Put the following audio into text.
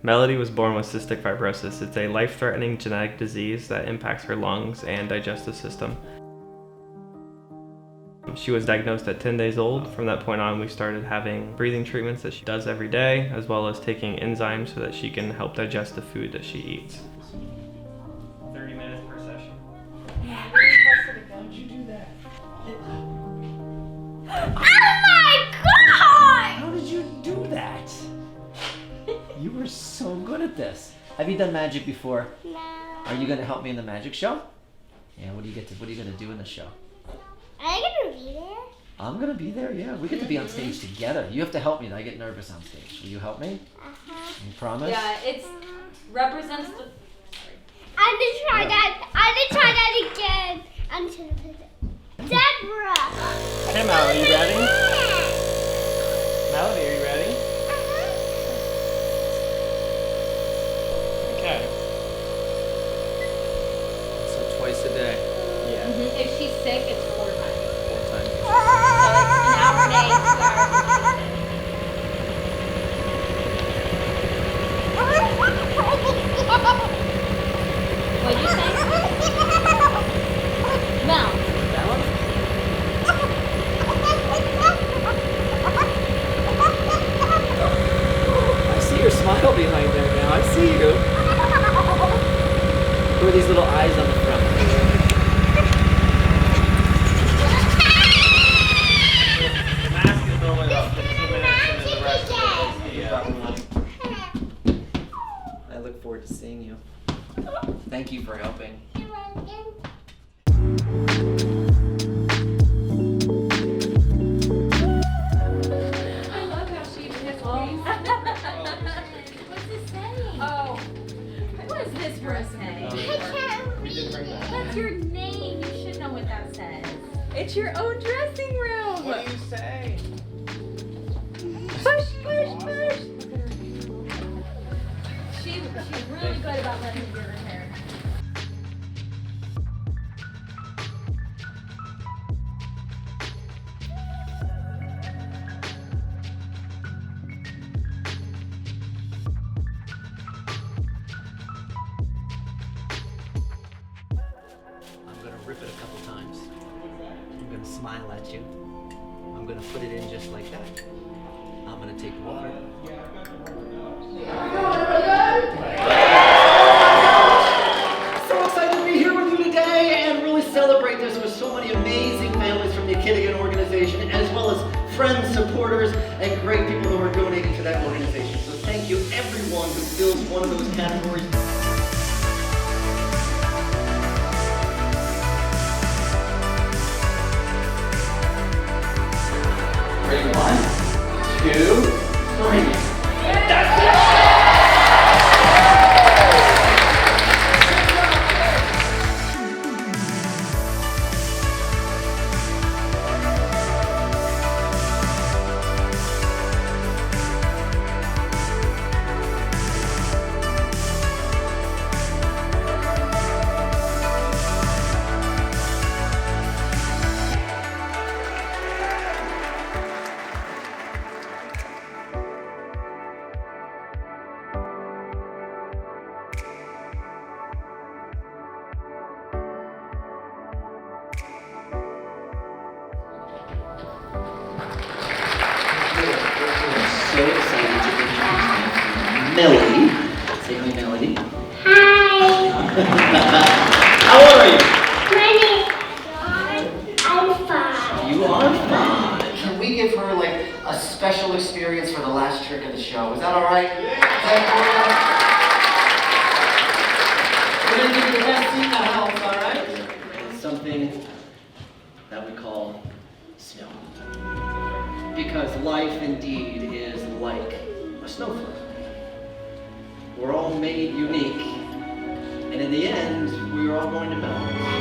Melody was born with cystic fibrosis. It's a life-threatening genetic disease that impacts her lungs and digestive system. She was diagnosed at 10 days old. From that point on, we started having breathing treatments that she does every day, as well as taking enzymes so that she can help digest the food that she eats. 30 minutes per session. How'd you do that? Oh my God! How did you do that? You were so good at this. Have you done magic before? No. Are you gonna help me in the magic show? Yeah. What are you gonna do in the show? Are you gonna be there? I'm gonna be there. Yeah. We get to be on stage together. You have to help me. I get nervous on stage. Will you help me? You promise? Yeah, it represents the. I'm gonna try that. I'm gonna try that again. I'm just gonna put it. Deborah. Hey, Mal, are you ready? Melody, are you ready? Okay. So twice a day. Yeah. If she's sick, it's 4 times. 4 times. So it's an hour a day. 2 hours. What'd you say? Mel. That one? I see your smile behind there now. I see you. Who are these little eyes on the front? The mask is normally about 15 minutes, and then the rest of it is the I look forward to seeing you. Thank you for helping. I love how she hits What's this saying? Oh. What is this for a saying? We did bring that. That's your name. You should know what that says. It's your own dressing room. What do you say? Push, push, push. She's really good about letting me do her hair. I'm gonna rip it a couple times. I'm gonna smile at you. I'm gonna put it in just like that. I'm gonna take water. So excited to be here with you today and really celebrate this with so many amazing families from the Kiddigan organization, as well as friends, supporters, and great people who are donating to that organization. So thank you everyone who fills one of those categories. Ready? 1, 2, 3. That's it. So excited to introduce Melody. Say hi, Melody. Hi. How old are you? I'm 5. You are fine. Can we give her like a special experience for the last trick of the show? Is that all right? We're gonna give you the best seat in the house, all right? Something that we call snow. Because life indeed is like a snowflake. We're all made unique, and in the end, we are all going to melt.